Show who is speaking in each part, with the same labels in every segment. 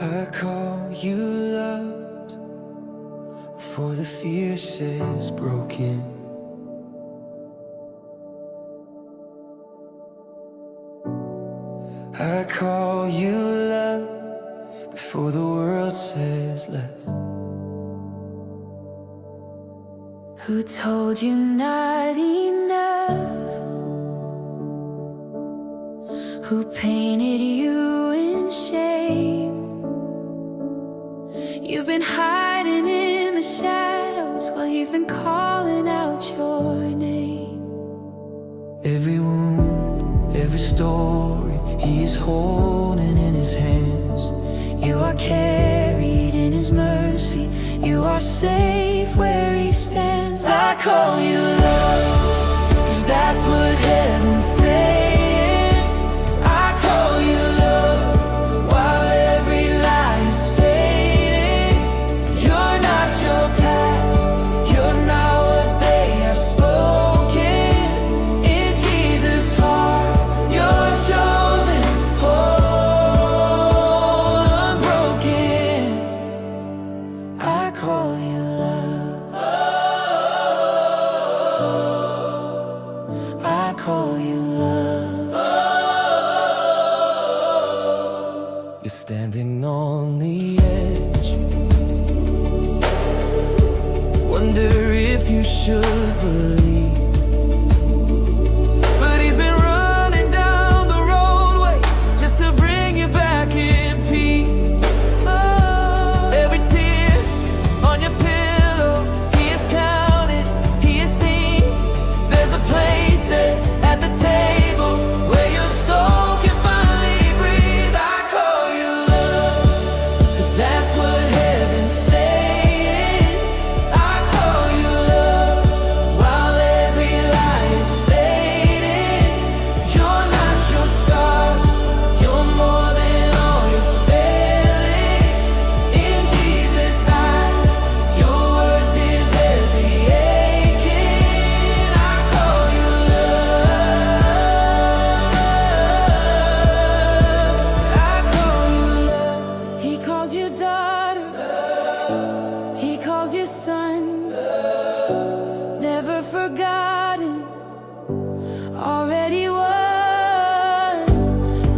Speaker 1: I call you loved, for the fierce is broken. I call you love, before the world says less.
Speaker 2: Who told you not enough? Who painted you in shame? You've been hiding in the shadows while he's been calling out your name.
Speaker 1: Every wound, every story, he is holding in his hands.
Speaker 2: You are carried in his mercy. You are safe where he stands.
Speaker 1: I call you love, 'cause that's what heaven's saying. I call you love, while every lie is fading. You're not your past, you're not what they have spoken. In Jesus' heart, you're chosen, whole, unbroken. I call you love. I call you love. You're standing on the edge, wonder if you should believe, but he's been running down the roadway just to bring you back in peace. Every tear on your pillow, he is counted, he is seen. There's a place at the table where your soul can finally breathe. I call you love, 'cause that's what heaven's saying. I call you love, while every lie is fading. You're not your scars, you're more than all your failings. In Jesus' eyes, your worth is every aching. I call you love. I call you love.
Speaker 2: He calls you daughter, he calls you son. Never forgotten, already won.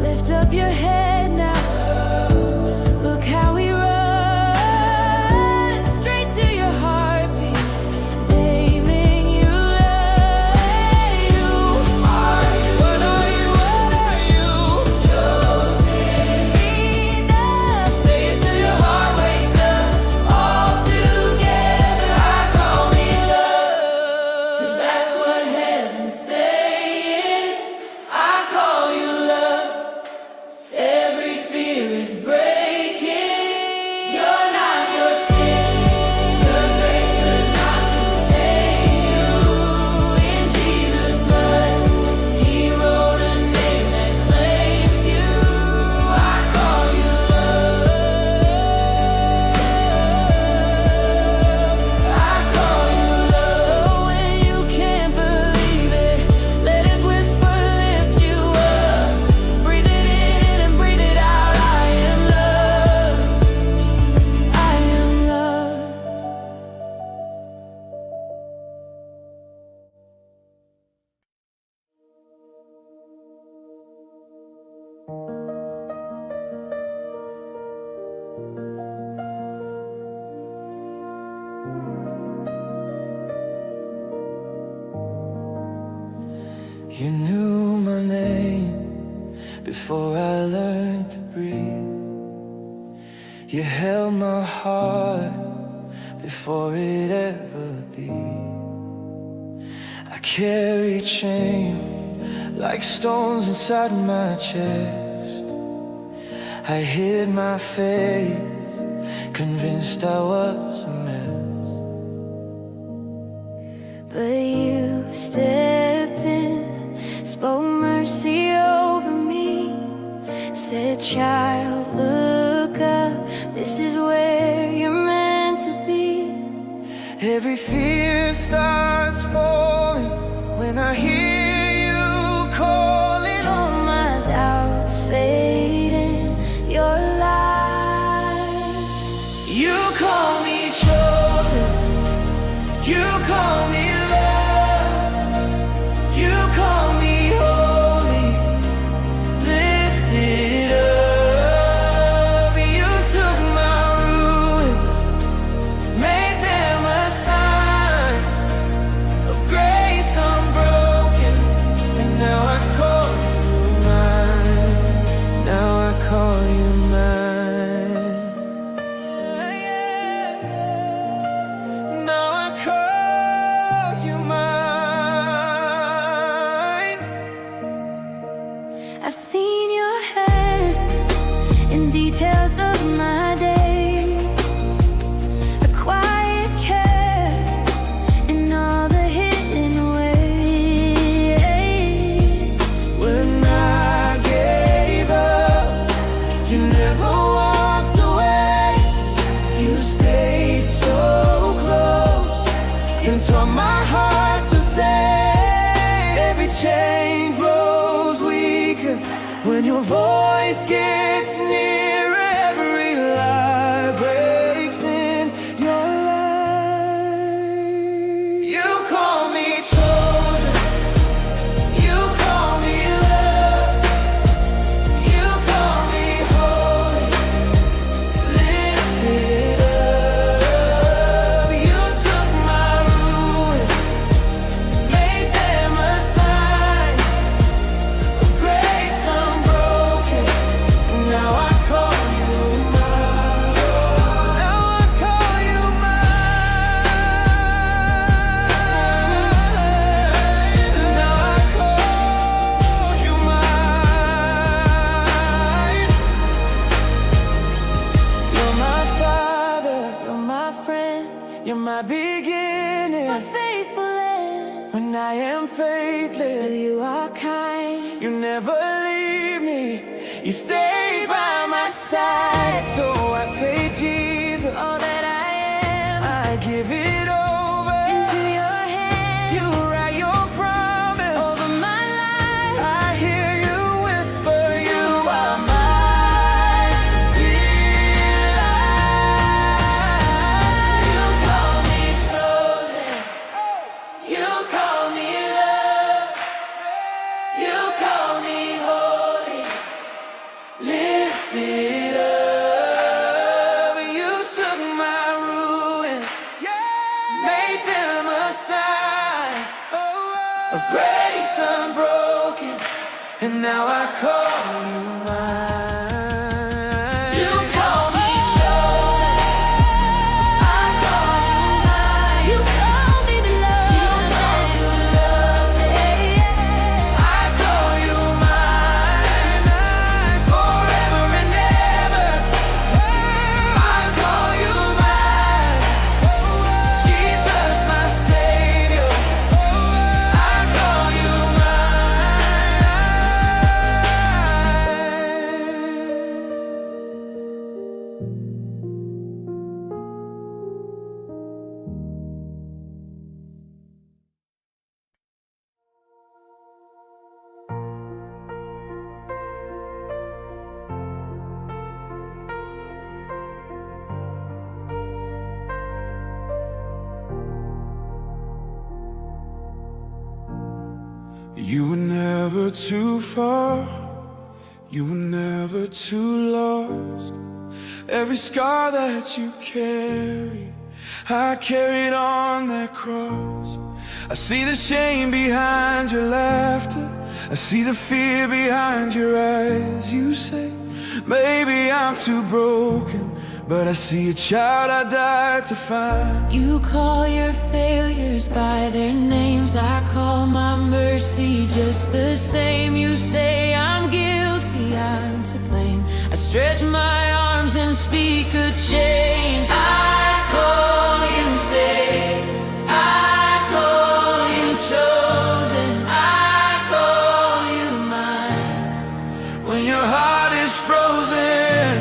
Speaker 2: Lift up your head now, look how we run straight to your heartbeat, naming you love. You are you, what are you, what are you? Chosen enough. Say it till your heart wakes up, all together. I call me love, 'cause that's what heaven's saying. I call you love, every fear is breaking. You're not your sin, the grave could not contain you. In Jesus' blood, he wrote a name that claims you. I call you love. I call you love. So when you can't believe it, let his whisper lift you up. Breathe it in and breathe it out. I am loved. I am loved.
Speaker 1: You knew my name before I learned to breathe. You held my heart before it ever beat. I carried shame like stones inside my chest. I hid my face, convinced I was a mess.
Speaker 2: But you stepped in, spoke mercy over me, said, child, look up, this is where you're meant to be.
Speaker 1: Every fear starts falling when I hear you calling.
Speaker 2: All my doubts fading, your light I've seen your hand in details of my days, a quiet care in all the hidden ways.
Speaker 1: When I gave up, you never walked away. You stayed so close and taught my heart to say, every chain grows weaker when your voice gets nearer. Every lie breaks in your light. You call me chosen, you call me loved, you call me holy, lifted up. You took my ruins, made them a sign of grace unbroken. Now I call you mine. Now I call you mine. Now I call you mine. You're my father,
Speaker 2: You're my friend,
Speaker 1: you're my beginning.
Speaker 2: my faithful end.
Speaker 1: When I am faithless,
Speaker 2: Still you are kind.
Speaker 1: you never leave me, you stay by my side. So I say, Jesus,
Speaker 2: All that I am,
Speaker 1: I give it over
Speaker 2: into your hands.
Speaker 1: you. Write your promise
Speaker 2: Over my life,
Speaker 1: I hear you whisper, you are my delight.
Speaker 2: you call me chosen, you call me loved, you call me holy.
Speaker 1: Lifted up. You took my ruins, made them a sign of grace unbroken, and now I call you mine.
Speaker 2: You call me chosen, I call you mine. You call me beloved, you call you loved.
Speaker 1: I call you mine, forever and ever. I call you mine, Jesus my Savior. I call you You were never too far, you were never too lost. Every scar that you carry, I carried on that cross. I see the shame behind your laughter, I see the fear behind your eyes. You say, maybe I'm too broken, but I see a child I died to find.
Speaker 2: You call your failures by their names, I call my mercy just the same. You say I'm guilty, I'm to blame. I stretch my arms and speak a change. I call you saved, I call you chosen, I call you mine.
Speaker 1: When your heart is frozen,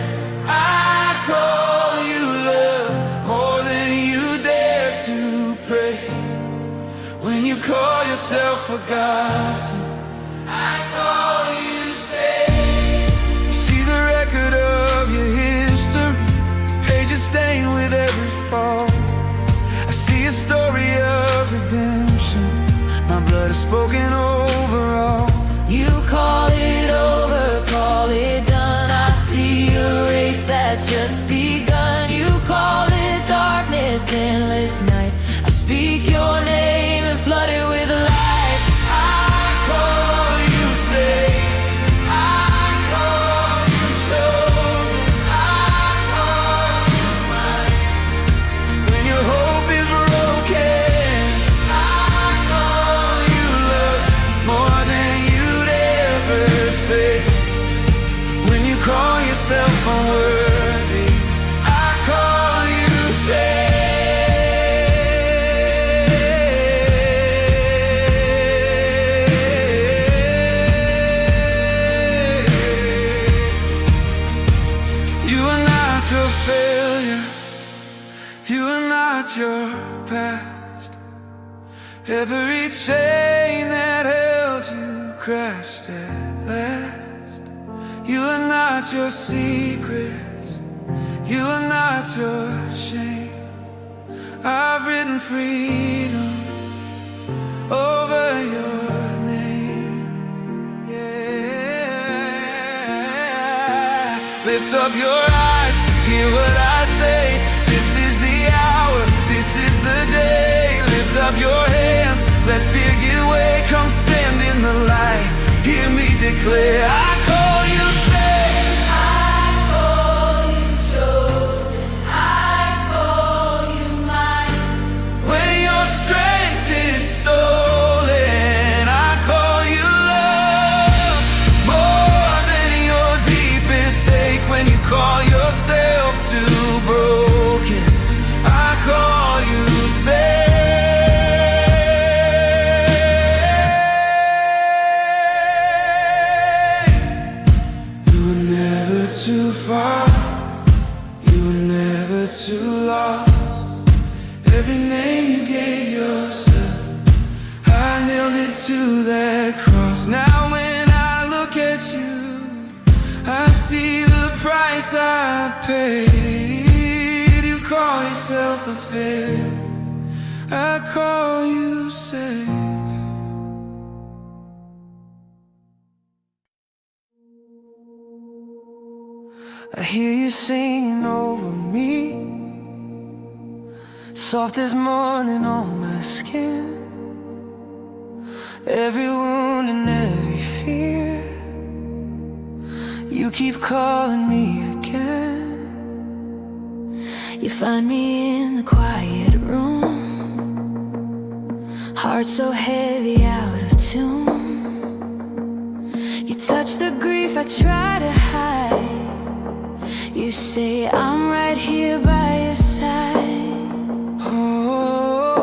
Speaker 1: I call you love more than you dare to pray. When you call yourself forgotten, I call you saved. You see the record of your history, pages stained with every fall. I see a story of redemption, my blood is spoken over all.
Speaker 2: You call it over, call it done. I see a race that's just begun. You call it darkness, endless night. I speak your name and flood it with light.
Speaker 1: I call you saved, I call you chosen, I call you mine. When your hope is broken, I call you love more than you'd ever say. Every chain that held you crashed at last. You are not your secrets, you are not your shame. I've written freedom over your name. Yeah. Lift up your eyes, hear what I say. This is the hour, this is the day. Lift up your hands, let fear give way. Come stand in the light, hear me declare. I call you saved,
Speaker 2: I call you chosen, I call you mine.
Speaker 1: when your strength is stolen. I call you love, more than your deepest ache. When you call yourself too broken, I call you saved. You were never too far, you were never too lost. Every name you gave yourself, I nailed it to that cross. Now when I look at you, I see the price I paid. You call yourself a failure, I call you safe. I hear you singing over me, soft as morning on my skin. Every wound and every fear, you keep calling me again.
Speaker 2: You find me in the quiet room, heart so heavy, out of tune. You touch the grief I try to hide. You say I'm right here by your side.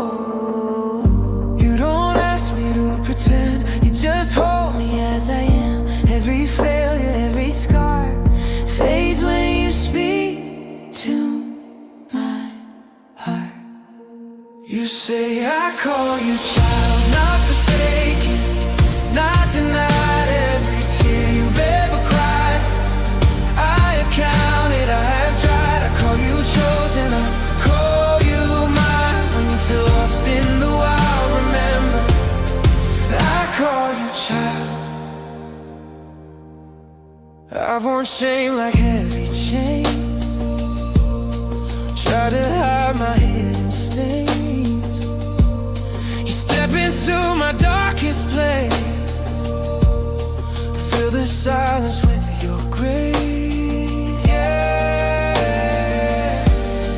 Speaker 1: Oh, you don't ask me to pretend, you just hold me
Speaker 2: As I am, every failure, every scar fades when you speak to my heart.
Speaker 1: You say I call you child, not forsaken, not denied. Every tear you've ever cried, I have counted, I have tried. I call you chosen, I call you mine. When you feel lost in the wild, remember, I call you child. I've worn shame like heavy chains, try to hide my hidden stains. You step into my darkest place, fill the silence with your grace. Yeah.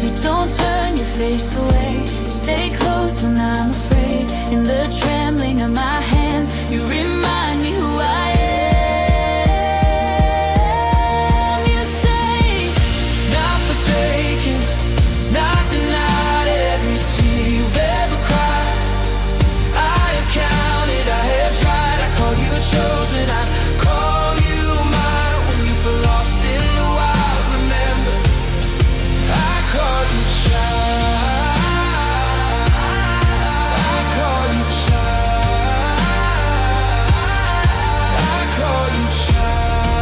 Speaker 2: You don't turn your face away, you stay close when I'm afraid. In the trembling of my hands, you remind me who I am. You say,
Speaker 1: Not forsaken, not denied. Every tear you've ever cried, I have counted, I have tried. I call you chosen, I call you mine. When you feel lost in the wild, remember, I call you child. I call you child. I call you child.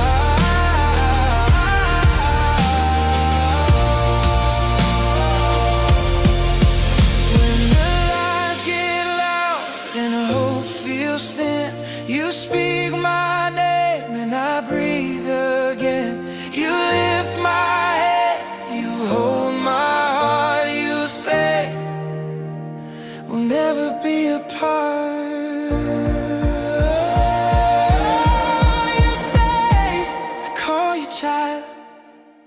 Speaker 1: When the lies get loud and hope feels thin, you speak my name and I breathe again. You lift my head, you hold my heart. You say we'll never be apart. You say I call you child.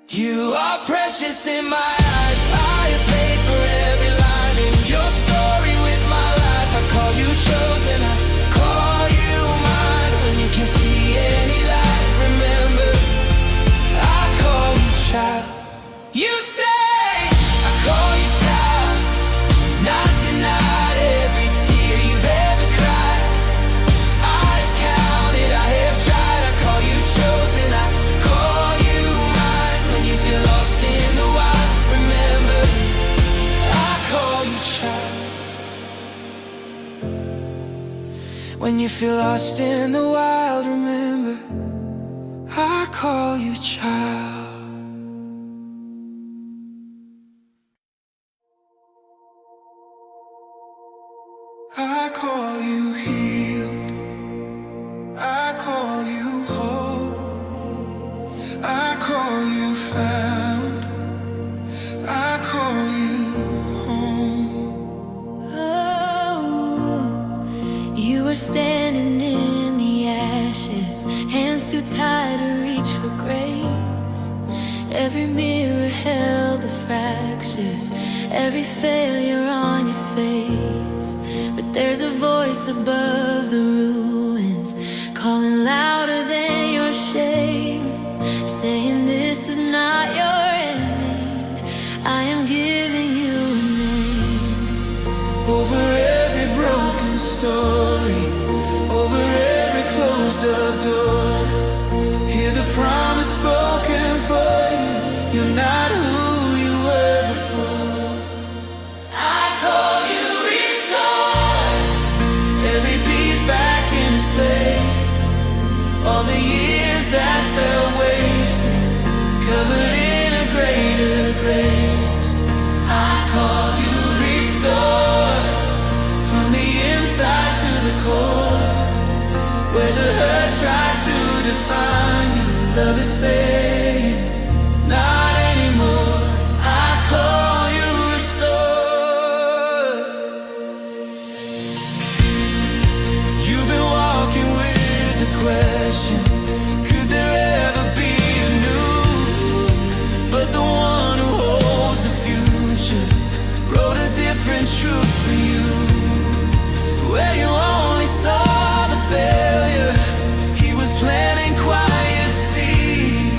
Speaker 1: You are precious in my eyes, I have paid for every line in your story with my life. I call you chosen, I call you mine. When you can see any light, remember, I call you child. You say I call you child, not denied. Every tear you've ever cried, I've counted, I have tried. I call you chosen, I call you mine. When you feel lost in the wild, If you're lost in the wild, remember, I call you child. I call you healed. I call you whole. I call you found. I call you home.
Speaker 2: Oh, you were standing in the ashes, hands too tied to reach for grace. Every mirror held the fractures, every failure on your face. But there's a voice above the ruins, calling louder than your shame, saying this is not your ending, I am giving you a name.
Speaker 1: Over every broken story, over every closed up door, hear the promise spoken for you. You're not who you were before. I call you restored. Every piece back in its place. All the years that fell wasted, covered in a greater grace. I call you restored. From the inside to the core, where the hurt tried to define you, love is saying, not anymore. I call you restored. You've been walking with the question, could there ever be a new? But the one who holds the future wrote a different truth for you. Where you only saw the failure, he was planting quiet seed.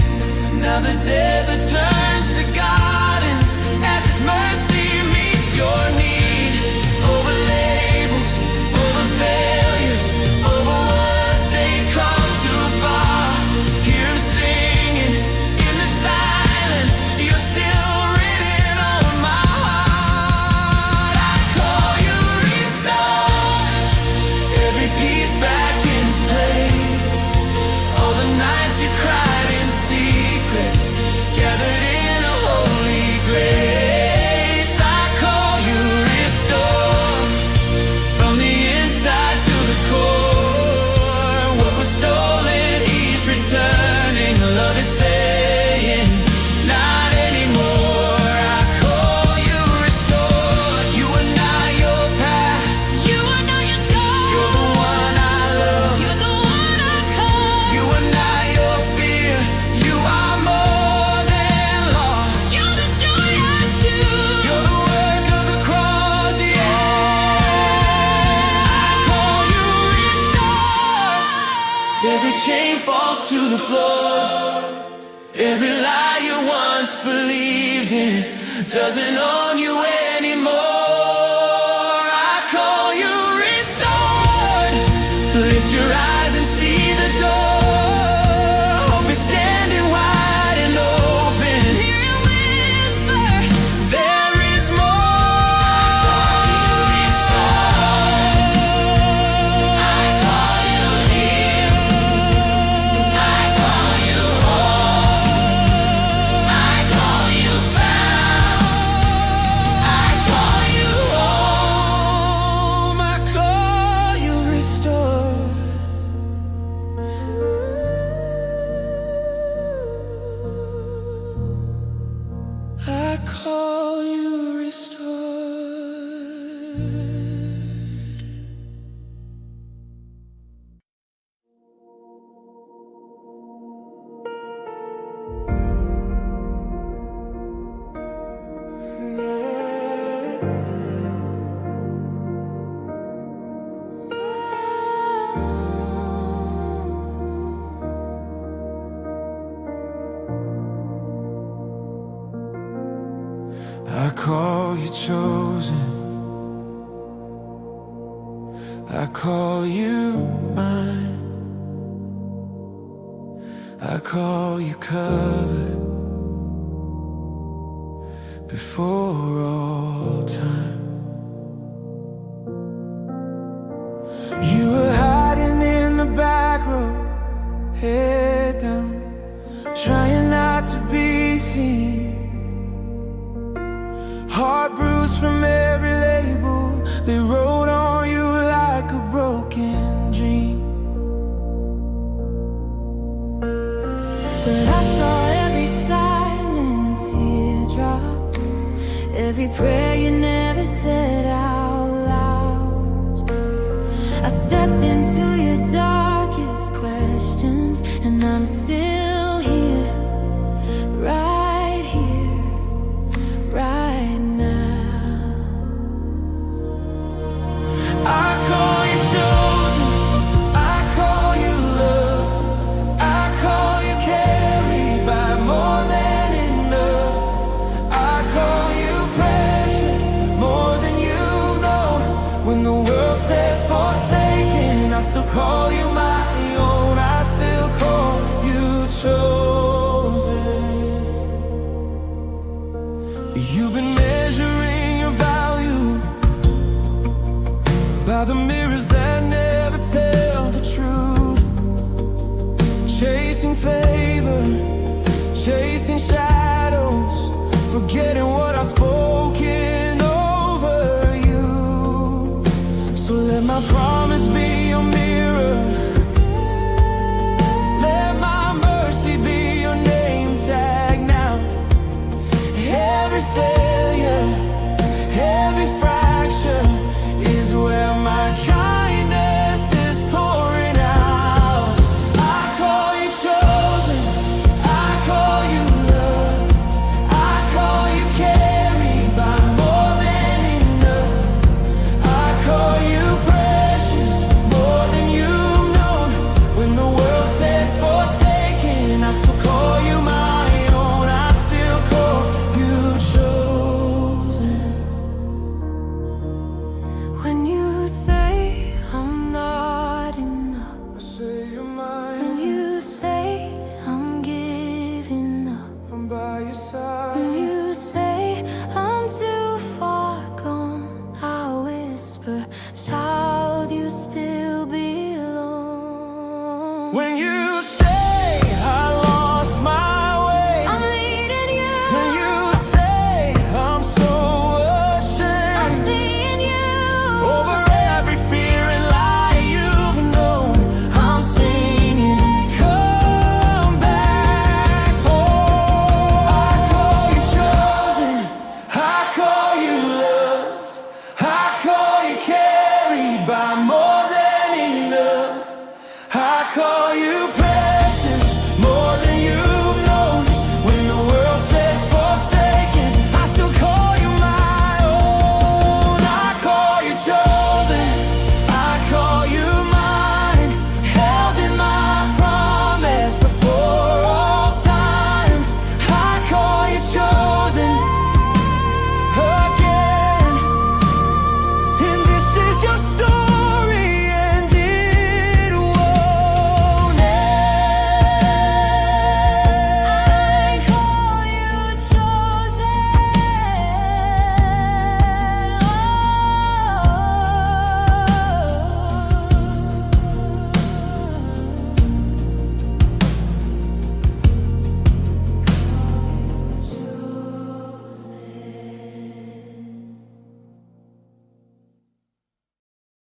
Speaker 1: Now the desert turns to gardens as his mercy meets your need. Over labels, over failures, over what they come too far. Hear him singing in the silence, you're still written on my heart. I call you restored. Every piece back in its place. All the nights you cried in secret, gathered in a holy grace. I call you restored. From the inside to the core, what was stolen, he's returning. Love is saying, not anymore. I call you restored. You are not your past.
Speaker 2: You are not your scars.
Speaker 1: You're the one I love.
Speaker 2: You're the one I've called.
Speaker 1: You are not your fear. You are more than lost.
Speaker 2: You're the joy I choose.
Speaker 1: You're the work of the cross, yeah. I call you restored. Every chain falls to the floor. Every lie you once believed in doesn't own you anymore. I call you restored. Lift your eyes and see the door. Hope is standing wide and open.
Speaker 2: Hear him whisper,
Speaker 1: There is more. I call you healed. I call you whole. I call you found. I call you home. I call you restored. I call you restored. I call you chosen. I call you mine. I call you covered before all time. You were hiding
Speaker 2: every prayer you never said out loud. I stepped into your darkest questions, and I'm still here, right here, right now.
Speaker 1: I call you chosen, I call you loved, I call you carried by more than enough. I call you precious, more than you've known. When the world says forsaken, I still call you my own. I still call you chosen. You've been measuring your value by the mirrors that never tell the truth. Chasing favor, chasing shadows, forgetting what I spoke.